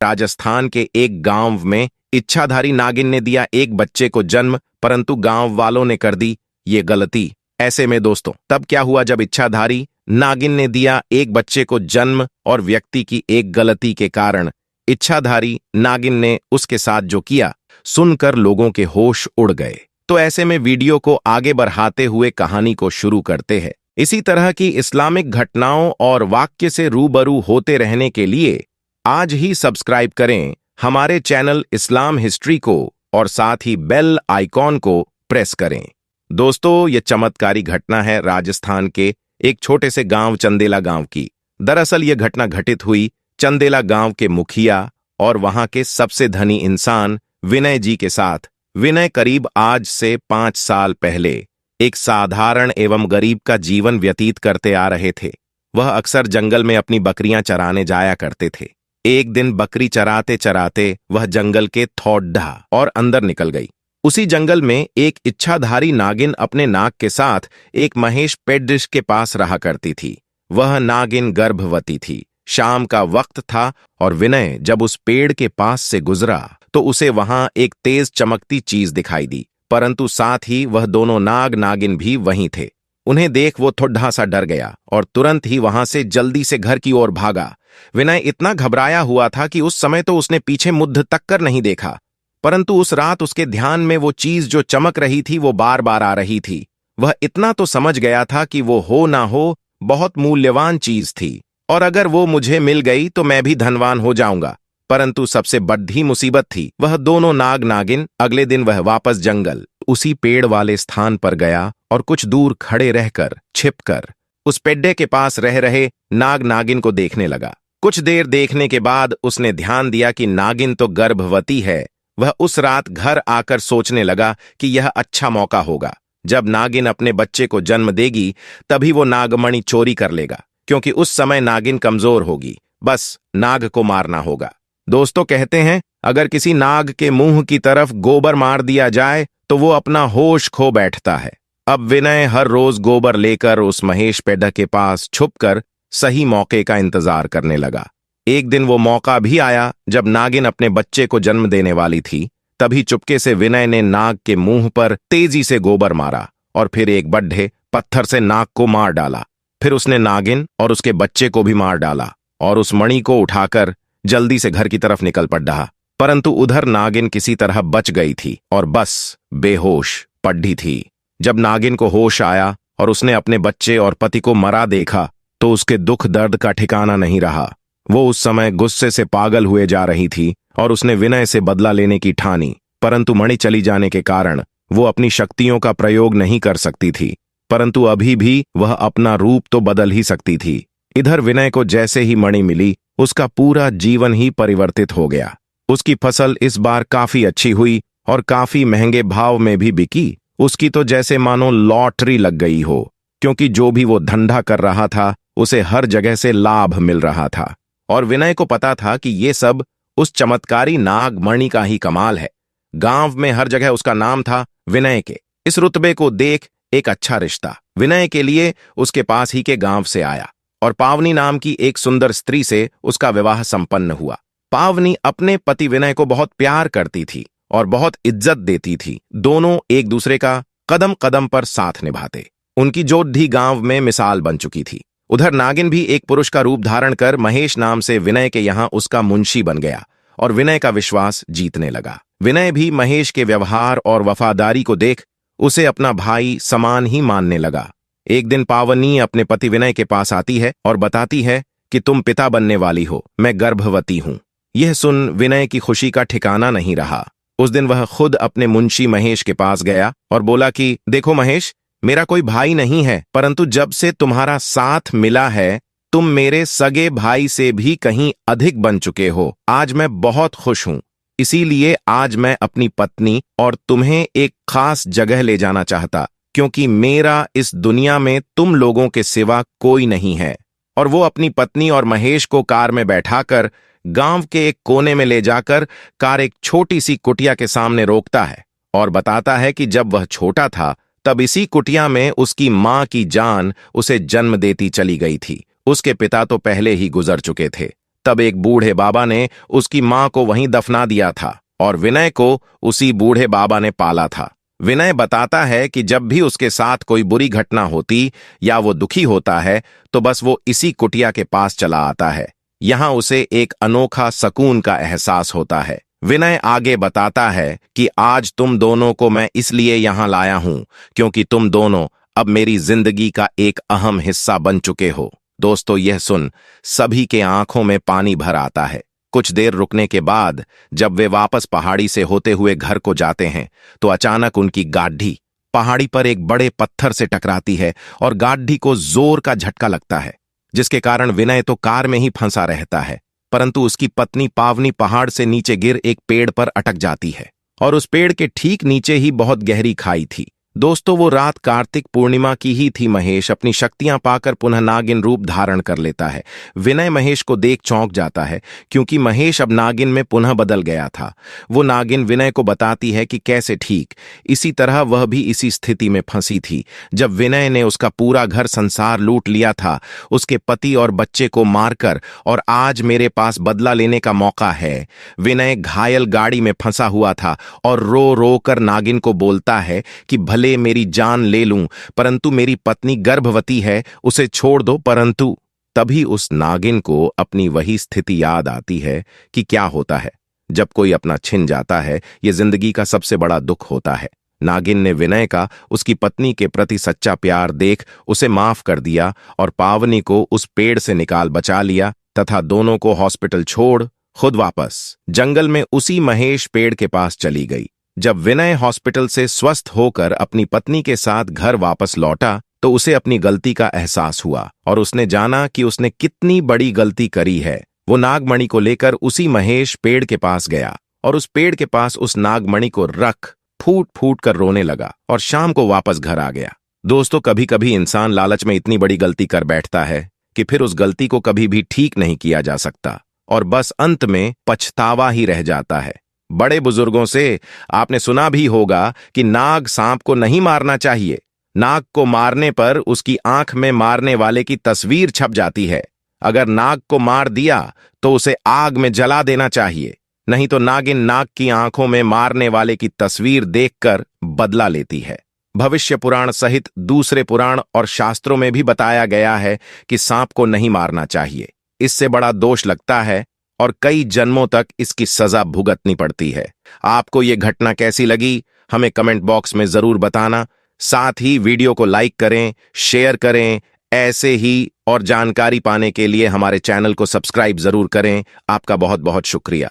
राजस्थान के एक गांव में इच्छाधारी नागिन ने दिया एक बच्चे को जन्म, परंतु गांव वालों ने कर दी ये गलती। ऐसे में दोस्तों तब क्या हुआ जब इच्छाधारी नागिन ने दिया एक बच्चे को जन्म और व्यक्ति की एक गलती के कारण इच्छाधारी नागिन ने उसके साथ जो किया सुनकर लोगों के होश उड़ गए। तो ऐसे में वीडियो को आगे बढ़ाते हुए कहानी को शुरू करते हैं। इसी तरह की इस्लामिक घटनाओं और वाक्य से रूबरू होते रहने के लिए आज ही सब्सक्राइब करें हमारे चैनल इस्लाम हिस्ट्री को और साथ ही बेल आइकॉन को प्रेस करें। दोस्तों ये चमत्कारी घटना है राजस्थान के एक छोटे से गांव चंदेला गांव की। दरअसल ये घटना घटित हुई चंदेला गांव के मुखिया और वहां के सबसे धनी इंसान विनय जी के साथ। विनय करीब आज से 5 साल पहले एक साधारण एवं गरीब का जीवन व्यतीत करते आ रहे थे। वह अक्सर जंगल में अपनी बकरियां चराने जाया करते थे। एक दिन बकरी चराते चराते वह जंगल के थोड्ढा और अंदर निकल गई। उसी जंगल में एक इच्छाधारी नागिन अपने नाग के साथ एक महेश पेड्रिश के पास रहा करती थी। वह नागिन गर्भवती थी। शाम का वक्त था और विनय जब उस पेड़ के पास से गुजरा तो उसे वहां एक तेज चमकती चीज दिखाई दी, परंतु साथ ही वह दोनों नाग नागिन भी वहीं थे। उन्हें देख वो थोड़ा सा डर गया और तुरंत ही वहां से जल्दी से घर की ओर भागा। विनय इतना घबराया हुआ था कि उस समय तो उसने पीछे मुद्द तक कर नहीं देखा, परंतु उस रात उसके ध्यान में वो चीज जो चमक रही थी वो बार बार आ रही थी। वह इतना तो समझ गया था कि वो हो ना हो बहुत मूल्यवान चीज थी और अगर वो मुझे मिल गई तो मैं भी धनवान हो जाऊंगा। परंतु सबसे बड़ी मुसीबत थी वह दोनों नाग नागिन। अगले दिन वह वापस जंगल उसी पेड़ वाले स्थान पर गया और कुछ दूर खड़े रहकर छिपकर उस पेड्डे के पास रह रहे नाग नागिन को देखने लगा। कुछ देर देखने के बाद उसने ध्यान दिया कि नागिन तो गर्भवती है। वह उस रात घर आकर सोचने लगा कि यह अच्छा मौका होगा। जब नागिन अपने बच्चे को जन्म देगी तभी वो नागमणि चोरी कर लेगा, क्योंकि उस समय नागिन कमजोर होगी। बस नाग को मारना होगा। दोस्तों कहते हैं अगर किसी नाग के मुंह की तरफ गोबर मार दिया जाए तो वो अपना होश खो बैठता है। अब विनय हर रोज गोबर लेकर उस महेश पेड्डा के पास छुपकर सही मौके का इंतजार करने लगा। एक दिन वो मौका भी आया जब नागिन अपने बच्चे को जन्म देने वाली थी। तभी चुपके से विनय ने नाग के मुंह पर तेजी से गोबर मारा और फिर एक बड्ढे पत्थर से नाग को मार डाला। फिर उसने नागिन और उसके बच्चे को भी मार डाला और उस मणि को उठाकर जल्दी से घर की तरफ निकल पड़ा। परंतु उधर नागिन किसी तरह बच गई थी और बस बेहोश पड़ी थी। जब नागिन को होश आया और उसने अपने बच्चे और पति को मरा देखा तो उसके दुख दर्द का ठिकाना नहीं रहा। वो उस समय गुस्से से पागल हुए जा रही थी और उसने विनय से बदला लेने की ठानी, परंतु मणि चली जाने के कारण वो अपनी शक्तियों का प्रयोग नहीं कर सकती थी। परंतु अभी भी वह अपना रूप तो बदल ही सकती थी। इधर विनय को जैसे ही मणि मिली उसका पूरा जीवन ही परिवर्तित हो गया। उसकी फसल इस बार काफी अच्छी हुई और काफी महंगे भाव में भी बिकी। उसकी तो जैसे मानो लॉटरी लग गई हो, क्योंकि जो भी वो धंधा कर रहा था उसे हर जगह से लाभ मिल रहा था। और विनय को पता था कि ये सब उस चमत्कारी नागमणि का ही कमाल है। गांव में हर जगह उसका नाम था विनय के। इस रुतबे को देख एक अच्छा रिश्ता विनय के लिए उसके पास ही के गांव से आया और पावनी नाम की एक सुंदर स्त्री से उसका विवाह संपन्न हुआ। पावनी अपने पति विनय को बहुत प्यार करती थी और बहुत इज्जत देती थी। दोनों एक दूसरे का कदम कदम पर साथ निभाते। उनकी जोड़ी गांव में मिसाल बन चुकी थी। उधर नागिन भी एक पुरुष का रूप धारण कर महेश नाम से विनय के यहाँ उसका मुंशी बन गया और विनय का विश्वास जीतने लगा। विनय भी महेश के व्यवहार और वफादारी को देख उसे अपना भाई समान ही मानने लगा। एक दिन पावनी अपने पति विनय के पास आती है और बताती है कि तुम पिता बनने वाली हो, मैं गर्भवती हूं। यह सुन विनय की खुशी का ठिकाना नहीं रहा। उस दिन वह खुद अपने मुंशी महेश के पास गया और बोला कि देखो महेश, मेरा कोई भाई नहीं है, परंतु जब से तुम्हारा साथ मिला है तुम मेरे सगे भाई से भी कहीं अधिक बन चुके हो। आज मैं बहुत खुश हूं, इसीलिए आज मैं अपनी पत्नी और तुम्हें एक खास जगह ले जाना चाहता, क्योंकि मेरा इस दुनिया में तुम लोगों के सिवा कोई नहीं है। और वो अपनी पत्नी और महेश को कार में बैठाकर गांव के एक कोने में ले जाकर कार एक छोटी सी कुटिया के सामने रोकता है और बताता है कि जब वह छोटा था तब इसी कुटिया में उसकी मां की जान उसे जन्म देती चली गई थी। उसके पिता तो पहले ही गुजर चुके थे, तब एक बूढ़े बाबा ने उसकी मां को वहीं दफना दिया था और विनय को उसी बूढ़े बाबा ने पाला था। विनय बताता है कि जब भी उसके साथ कोई बुरी घटना होती या वो दुखी होता है तो बस वो इसी कुटिया के पास चला आता है। यहां उसे एक अनोखा सकून का एहसास होता है। विनय आगे बताता है कि आज तुम दोनों को मैं इसलिए यहां लाया हूं क्योंकि तुम दोनों अब मेरी जिंदगी का एक अहम हिस्सा बन चुके हो। दोस्तों, यह सुन सभी के आंखों में पानी भर आता है। कुछ देर रुकने के बाद जब वे वापस पहाड़ी से होते हुए घर को जाते हैं तो अचानक उनकी गाड़ी पहाड़ी पर एक बड़े पत्थर से टकराती है और गाड़ी को जोर का झटका लगता है, जिसके कारण विनय तो कार में ही फंसा रहता है, परंतु उसकी पत्नी पावनी पहाड़ से नीचे गिर एक पेड़ पर अटक जाती है और उस पेड़ के ठीक नीचे ही बहुत गहरी खाई थी। दोस्तों, वो रात कार्तिक पूर्णिमा की ही थी। महेश अपनी शक्तियां पाकर पुनः नागिन रूप धारण कर लेता है। विनय महेश को देख चौंक जाता है क्योंकि महेश अब नागिन में पुनः बदल गया था। वो नागिन विनय को बताती है कि कैसे ठीक इसी तरह वह भी इसी स्थिति में फंसी थी जब विनय ने उसका पूरा घर संसार लूट लिया था, उसके पति और बच्चे को मारकर, और आज मेरे पास बदला लेने का मौका है। विनय घायल गाड़ी में फंसा हुआ था और रो रो कर नागिन को बोलता है कि भले मेरी जान ले लूं, परंतु मेरी पत्नी गर्भवती है, उसे छोड़ दो। परंतु तभी उस नागिन को अपनी वही स्थिति याद आती है कि क्या होता है जब कोई अपना छिन जाता है। यह जिंदगी का सबसे बड़ा दुख होता है। नागिन ने विनय का उसकी पत्नी के प्रति सच्चा प्यार देख उसे माफ कर दिया और पावनी को उस पेड़ से निकाल बचा लिया तथा दोनों को हॉस्पिटल छोड़ खुद वापस जंगल में उसी महेश पेड़ के पास चली गई। जब विनय हॉस्पिटल से स्वस्थ होकर अपनी पत्नी के साथ घर वापस लौटा तो उसे अपनी गलती का एहसास हुआ और उसने जाना कि उसने कितनी बड़ी गलती करी है। वो नागमणि को लेकर उसी महेश पेड़ के पास गया और उस पेड़ के पास उस नागमणि को रख फूट फूट कर रोने लगा और शाम को वापस घर आ गया। दोस्तों, कभी कभी इंसान लालच में इतनी बड़ी गलती कर बैठता है कि फिर उस गलती को कभी भी ठीक नहीं किया जा सकता और बस अंत में पछतावा ही रह जाता है। बड़े बुजुर्गों से आपने सुना भी होगा कि नाग सांप को नहीं मारना चाहिए। नाग को मारने पर उसकी आंख में मारने वाले की तस्वीर छप जाती है। अगर नाग को मार दिया तो उसे आग में जला देना चाहिए, नहीं तो नागिन नाग की आंखों में मारने वाले की तस्वीर देखकर बदला लेती है। भविष्य पुराण सहित दूसरे पुराण और शास्त्रों में भी बताया गया है कि सांप को नहीं मारना चाहिए, इससे बड़ा दोष लगता है और कई जन्मों तक इसकी सजा भुगतनी पड़ती है। आपको यह घटना कैसी लगी हमें कमेंट बॉक्स में जरूर बताना। साथ ही वीडियो को लाइक करें, शेयर करें। ऐसे ही और जानकारी पाने के लिए हमारे चैनल को सब्सक्राइब जरूर करें। आपका बहुत बहुत शुक्रिया।